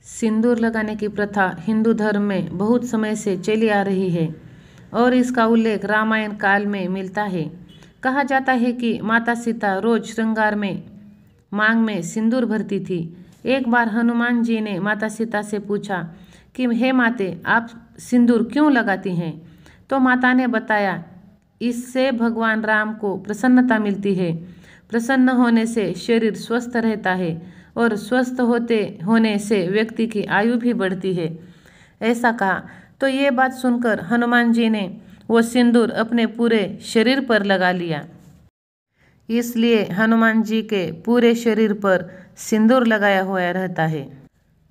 सिंदूर लगाने की प्रथा हिंदू धर्म में बहुत समय से चली आ रही है और इसका उल्लेख रामायण काल में मिलता है। कहा जाता है कि माता सीता रोज श्रृंगार में मांग में सिंदूर भरती थी। एक बार हनुमान जी ने माता सीता से पूछा कि हे माते, आप सिंदूर क्यों लगाती हैं? तो माता ने बताया, इससे भगवान राम को प्रसन्नता मिलती है। प्रसन्न होने से शरीर स्वस्थ रहता है और स्वस्थ होने से व्यक्ति की आयु भी बढ़ती है। ऐसा कहा तो ये बात सुनकर हनुमान जी ने वो सिंदूर अपने पूरे शरीर पर लगा लिया। इसलिए हनुमान जी के पूरे शरीर पर सिंदूर लगाया हुआ रहता है।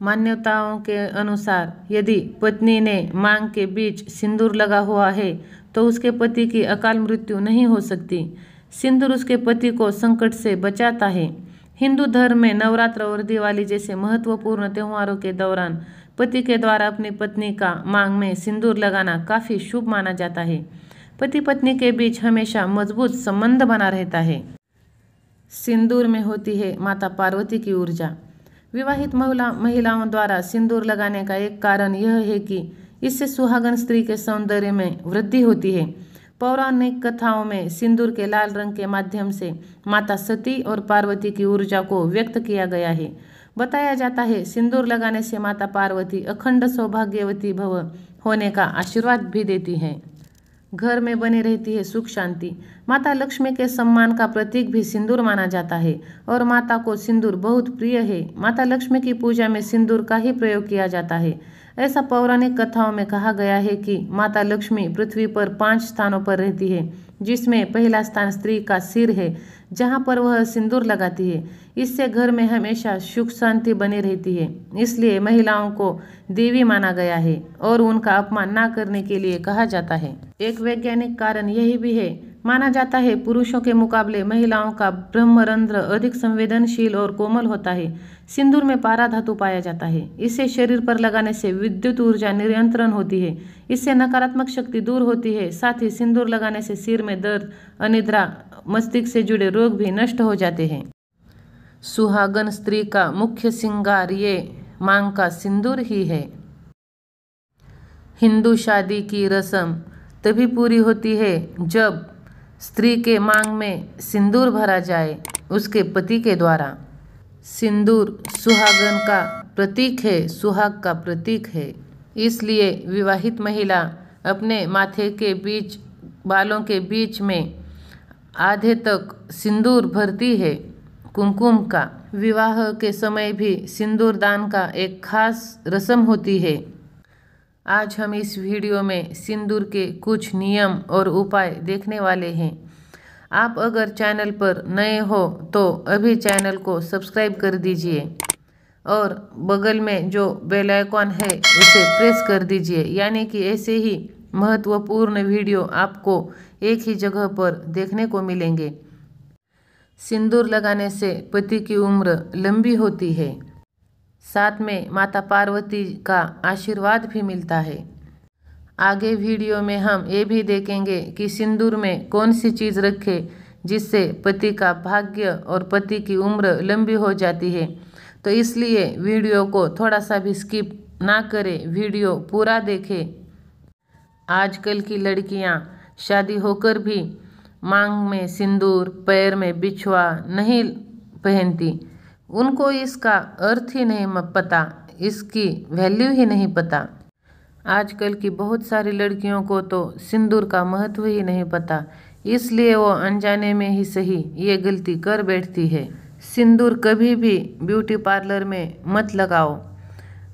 मान्यताओं के अनुसार यदि पत्नी ने मांग के बीच सिंदूर लगा हुआ है तो उसके पति की अकाल मृत्यु नहीं हो सकती। सिंदूर उसके पति को संकट से बचाता है। हिंदू धर्म में नवरात्र और दिवाली जैसे महत्वपूर्ण त्योहारों के दौरान पति के द्वारा अपनी पत्नी का मांग में सिंदूर लगाना काफ़ी शुभ माना जाता है। पति पत्नी के बीच हमेशा मजबूत संबंध बना रहता है। सिंदूर में होती है माता पार्वती की ऊर्जा। विवाहित महिलाओं द्वारा सिंदूर लगाने का एक कारण यह है कि इससे सुहागन स्त्री के सौंदर्य में वृद्धि होती है। पौराणिक कथाओं में सिंदूर के लाल रंग के माध्यम से माता सती और पार्वती की ऊर्जा को व्यक्त किया गया है। बताया जाता है सिंदूर लगाने से माता पार्वती अखंड सौभाग्यवती भव होने का आशीर्वाद भी देती है। घर में बनी रहती है सुख शांति। माता लक्ष्मी के सम्मान का प्रतीक भी सिंदूर माना जाता है और माता को सिंदूर बहुत प्रिय है। माता लक्ष्मी की पूजा में सिंदूर का ही प्रयोग किया जाता है। ऐसा पौराणिक कथाओं में कहा गया है कि माता लक्ष्मी पृथ्वी पर 5 स्थानों पर रहती है, जिसमें पहला स्थान स्त्री का सिर है, जहां पर वह सिंदूर लगाती है। इससे घर में हमेशा सुख शांति बनी रहती है। इसलिए महिलाओं को देवी माना गया है और उनका अपमान न करने के लिए कहा जाता है। एक वैज्ञानिक कारण यही भी है। माना जाता है पुरुषों के मुकाबले महिलाओं का ब्रह्मरंध्र अधिक संवेदनशील और कोमल होता है। सिंदूर में पारा धातु पाया जाता है। इसे शरीर पर लगाने से विद्युत ऊर्जा नियंत्रण होती है। इससे नकारात्मक शक्ति दूर होती है। साथ ही सिंदूर लगाने से सिर में दर्द, अनिद्रा, मस्तिष्क से जुड़े रोग भी नष्ट हो जाते हैं। सुहागन स्त्री का मुख्य श्रृंगार ये मांग का सिंदूर ही है। हिंदू शादी की रस्म तभी पूरी होती है जब स्त्री के मांग में सिंदूर भरा जाए उसके पति के द्वारा। सिंदूर सुहागन का प्रतीक है, सुहाग का प्रतीक है। इसलिए विवाहित महिला अपने माथे के बीच, बालों के बीच में आधे तक सिंदूर भरती है, कुमकुम का। विवाह के समय भी सिंदूर दान का एक खास रस्म होती है। आज हम इस वीडियो में सिंदूर के कुछ नियम और उपाय देखने वाले हैं। आप अगर चैनल पर नए हो तो अभी चैनल को सब्सक्राइब कर दीजिए और बगल में जो बेल आइकॉन है उसे प्रेस कर दीजिए, यानी कि ऐसे ही महत्वपूर्ण वीडियो आपको एक ही जगह पर देखने को मिलेंगे। सिंदूर लगाने से पति की उम्र लंबी होती है। साथ में माता पार्वती का आशीर्वाद भी मिलता है। आगे वीडियो में हम ये भी देखेंगे कि सिंदूर में कौन सी चीज़ रखें जिससे पति का भाग्य और पति की उम्र लंबी हो जाती है। तो इसलिए वीडियो को थोड़ा सा भी स्किप ना करें, वीडियो पूरा देखें। आजकल की लड़कियां शादी होकर भी मांग में सिंदूर, पैर में बिछुआ नहीं पहनती। उनको इसका अर्थ ही नहीं पता, इसकी वैल्यू ही नहीं पता। आजकल की बहुत सारी लड़कियों को तो सिंदूर का महत्व ही नहीं पता, इसलिए वो अनजाने में ही सही ये गलती कर बैठती है। सिंदूर कभी भी ब्यूटी पार्लर में मत लगाओ।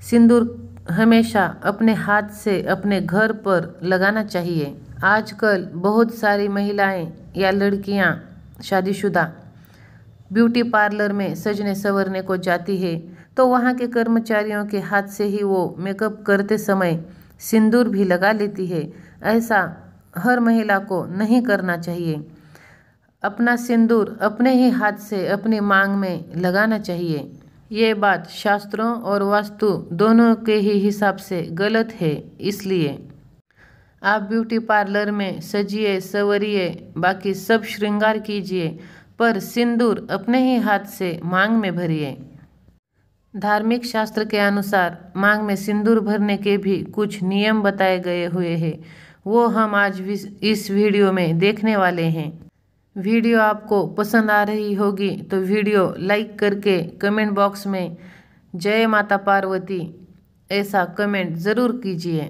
सिंदूर हमेशा अपने हाथ से अपने घर पर लगाना चाहिए। आजकल बहुत सारी महिलाएं या लड़कियां शादीशुदा ब्यूटी पार्लर में सजने संवरने को जाती है तो वहाँ के कर्मचारियों के हाथ से ही वो मेकअप करते समय सिंदूर भी लगा लेती है। ऐसा हर महिला को नहीं करना चाहिए। अपना सिंदूर अपने ही हाथ से अपनी मांग में लगाना चाहिए। ये बात शास्त्रों और वास्तु दोनों के ही हिसाब से गलत है। इसलिए आप ब्यूटी पार्लर में सजिए संवरिए, बाकी सब श्रृंगार कीजिए, पर सिंदूर अपने ही हाथ से मांग में भरिए। धार्मिक शास्त्र के अनुसार मांग में सिंदूर भरने के भी कुछ नियम बताए गए हुए हैं, वो हम आज इस वीडियो में देखने वाले हैं। वीडियो आपको पसंद आ रही होगी तो वीडियो लाइक करके कमेंट बॉक्स में जय माता पार्वती ऐसा कमेंट ज़रूर कीजिए।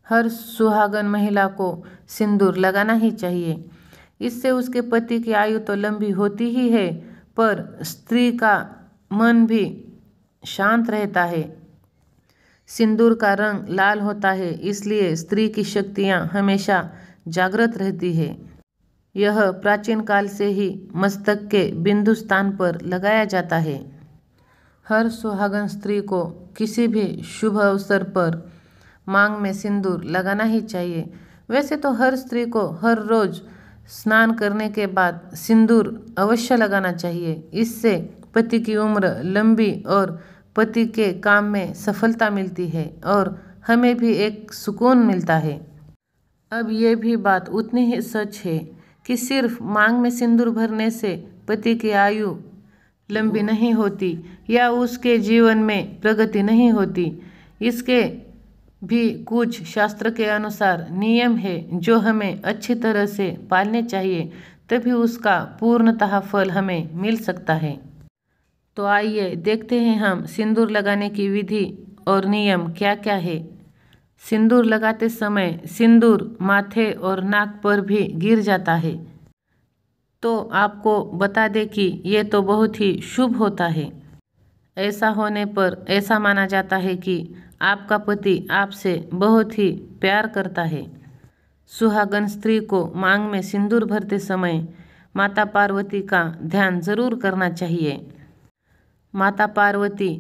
हर सुहागन महिला को सिंदूर लगाना ही चाहिए। इससे उसके पति की आयु तो लंबी होती ही है, पर स्त्री का मन भी शांत रहता है। सिंदूर का रंग लाल होता है, इसलिए स्त्री की शक्तियाँ हमेशा जागृत रहती है। यह प्राचीन काल से ही मस्तक के बिंदु स्थान पर लगाया जाता है। हर सुहागन स्त्री को किसी भी शुभ अवसर पर मांग में सिंदूर लगाना ही चाहिए। वैसे तो हर स्त्री को हर रोज स्नान करने के बाद सिंदूर अवश्य लगाना चाहिए। इससे पति की उम्र लंबी और पति के काम में सफलता मिलती है और हमें भी एक सुकून मिलता है। अब ये भी बात उतनी ही सच है कि सिर्फ मांग में सिंदूर भरने से पति की आयु लंबी नहीं होती या उसके जीवन में प्रगति नहीं होती। इसके भी कुछ शास्त्र के अनुसार नियम है जो हमें अच्छी तरह से पालने चाहिए, तभी उसका पूर्णतः फल हमें मिल सकता है। तो आइए देखते हैं हम सिंदूर लगाने की विधि और नियम क्या क्या है। सिंदूर लगाते समय सिंदूर माथे और नाक पर भी गिर जाता है, तो आपको बता दें कि ये तो बहुत ही शुभ होता है। ऐसा होने पर ऐसा माना जाता है कि आपका पति आपसे बहुत ही प्यार करता है। सुहागन स्त्री को मांग में सिंदूर भरते समय माता पार्वती का ध्यान जरूर करना चाहिए। माता पार्वती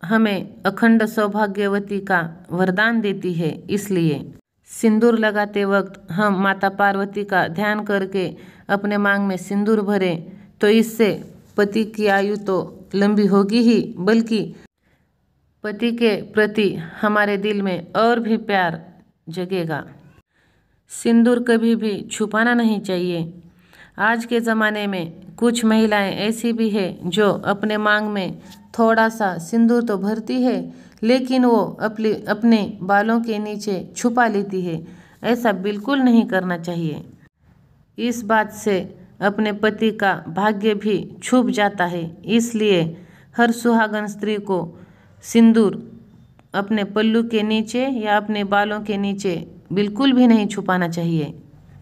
हमें अखंड सौभाग्यवती का वरदान देती है, इसलिए सिंदूर लगाते वक्त हम माता पार्वती का ध्यान करके अपने मांग में सिंदूर भरें, तो इससे पति की आयु तो लंबी होगी ही, बल्कि पति के प्रति हमारे दिल में और भी प्यार जगेगा। सिंदूर कभी भी छुपाना नहीं चाहिए। आज के ज़माने में कुछ महिलाएं ऐसी भी है जो अपने मांग में थोड़ा सा सिंदूर तो भरती है, लेकिन वो अपने बालों के नीचे छुपा लेती है। ऐसा बिल्कुल नहीं करना चाहिए। इस बात से अपने पति का भाग्य भी छुप जाता है। इसलिए हर सुहागन स्त्री को सिंदूर अपने पल्लू के नीचे या अपने बालों के नीचे बिल्कुल भी नहीं छुपाना चाहिए।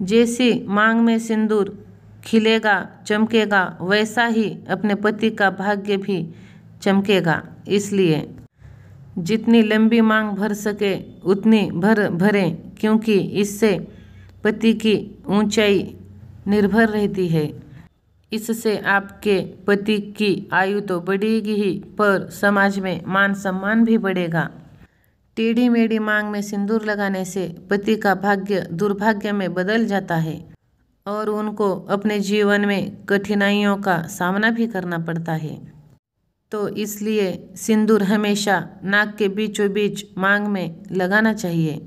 जैसे मांग में सिंदूर खिलेगा, चमकेगा, वैसा ही अपने पति का भाग्य भी चमकेगा। इसलिए जितनी लंबी मांग भर सके उतनी भरें, क्योंकि इससे पति की ऊंचाई निर्भर रहती है। इससे आपके पति की आयु तो बढ़ेगी ही, पर समाज में मान सम्मान भी बढ़ेगा। टेढ़ी मेढ़ी मांग में सिंदूर लगाने से पति का भाग्य दुर्भाग्य में बदल जाता है और उनको अपने जीवन में कठिनाइयों का सामना भी करना पड़ता है। तो इसलिए सिंदूर हमेशा नाक के बीचों बीच मांग में लगाना चाहिए।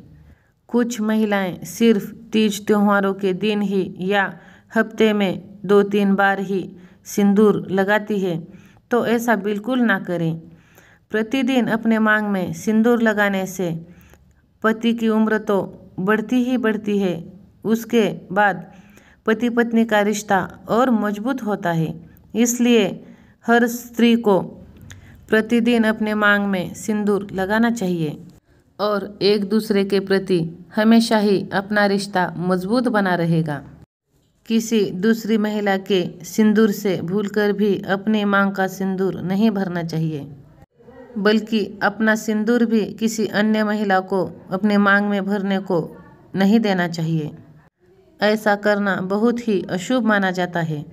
कुछ महिलाएं सिर्फ तीज त्योहारों के दिन ही या हफ्ते में 2-3 बार ही सिंदूर लगाती है, तो ऐसा बिल्कुल ना करें। प्रतिदिन अपने मांग में सिंदूर लगाने से पति की उम्र तो बढ़ती ही बढ़ती है, उसके बाद पति पत्नी का रिश्ता और मजबूत होता है। इसलिए हर स्त्री को प्रतिदिन अपने मांग में सिंदूर लगाना चाहिए और एक दूसरे के प्रति हमेशा ही अपना रिश्ता मजबूत बना रहेगा। किसी दूसरी महिला के सिंदूर से भूलकर भी अपनी मांग का सिंदूर नहीं भरना चाहिए, बल्कि अपना सिंदूर भी किसी अन्य महिला को अपने मांग में भरने को नहीं देना चाहिए। ऐसा करना बहुत ही अशुभ माना जाता है।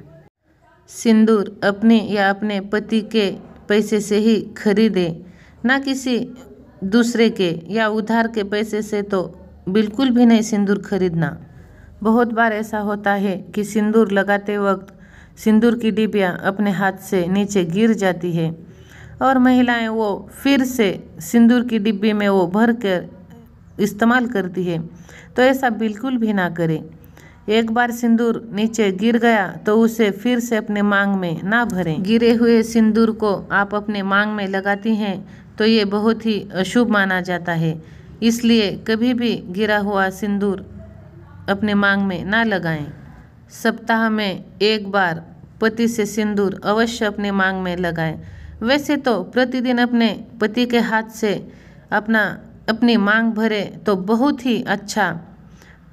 सिंदूर अपने या अपने पति के पैसे से ही खरीदे, ना किसी दूसरे के या उधार के पैसे से तो बिल्कुल भी नहीं सिंदूर खरीदना। बहुत बार ऐसा होता है कि सिंदूर लगाते वक्त सिंदूर की डिबिया अपने हाथ से नीचे गिर जाती है और महिलाएं वो फिर से सिंदूर की डिब्बी में वो भर कर इस्तेमाल करती है। तो ऐसा बिल्कुल भी ना करें। एक बार सिंदूर नीचे गिर गया तो उसे फिर से अपने मांग में ना भरें। गिरे हुए सिंदूर को आप अपने मांग में लगाती हैं तो ये बहुत ही अशुभ माना जाता है, इसलिए कभी भी गिरा हुआ सिंदूर अपने मांग में ना लगाएं। सप्ताह में एक बार पति से सिंदूर अवश्य अपने मांग में लगाएं। वैसे तो प्रतिदिन अपने पति के हाथ से अपनी मांग भरे तो बहुत ही अच्छा,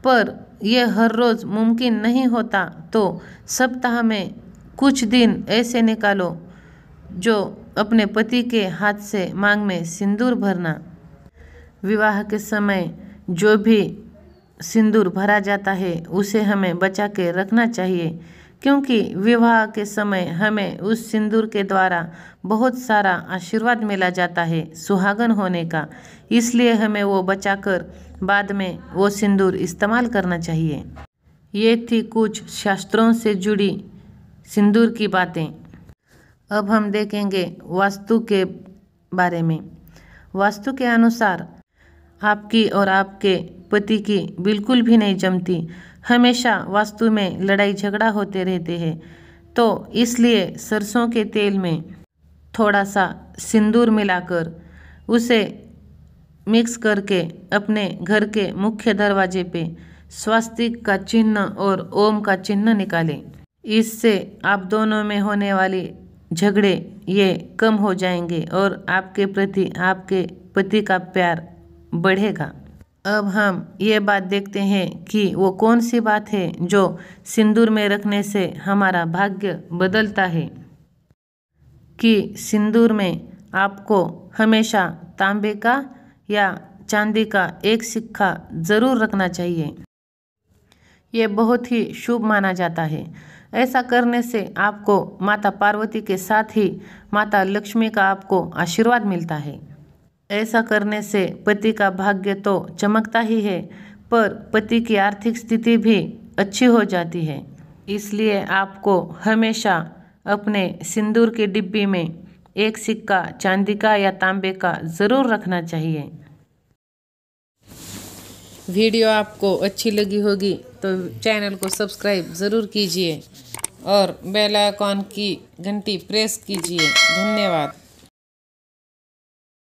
पर यह हर रोज़ मुमकिन नहीं होता, तो सप्ताह में कुछ दिन ऐसे निकालो जो अपने पति के हाथ से मांग में सिंदूर भरना। विवाह के समय जो भी सिंदूर भरा जाता है उसे हमें बचा के रखना चाहिए, क्योंकि विवाह के समय हमें उस सिंदूर के द्वारा बहुत सारा आशीर्वाद मिला जाता है सुहागन होने का, इसलिए हमें वो बचाकर बाद में वो सिंदूर इस्तेमाल करना चाहिए। ये थी कुछ शास्त्रों से जुड़ी सिंदूर की बातें। अब हम देखेंगे वास्तु के बारे में। वास्तु के अनुसार आपकी और आपके पति की बिल्कुल भी नहीं जमती, हमेशा वास्तु में लड़ाई झगड़ा होते रहते हैं, तो इसलिए सरसों के तेल में थोड़ा सा सिंदूर मिलाकर उसे मिक्स करके अपने घर के मुख्य दरवाजे पे स्वास्तिक का चिन्ह और ओम का चिन्ह निकालें। इससे आप दोनों में होने वाली झगड़े ये कम हो जाएंगे और आपके प्रति आपके पति का प्यार बढ़ेगा। अब हम ये बात देखते हैं कि वो कौन सी बात है जो सिंदूर में रखने से हमारा भाग्य बदलता है। कि सिंदूर में आपको हमेशा तांबे का या चांदी का एक सिक्का ज़रूर रखना चाहिए। ये बहुत ही शुभ माना जाता है। ऐसा करने से आपको माता पार्वती के साथ ही माता लक्ष्मी का आपको आशीर्वाद मिलता है। ऐसा करने से पति का भाग्य तो चमकता ही है, पर पति की आर्थिक स्थिति भी अच्छी हो जाती है। इसलिए आपको हमेशा अपने सिंदूर की डिब्बी में एक सिक्का चांदी का या तांबे का ज़रूर रखना चाहिए। वीडियो आपको अच्छी लगी होगी तो चैनल को सब्सक्राइब ज़रूर कीजिए और बेल आइकॉन की घंटी प्रेस कीजिए। धन्यवाद।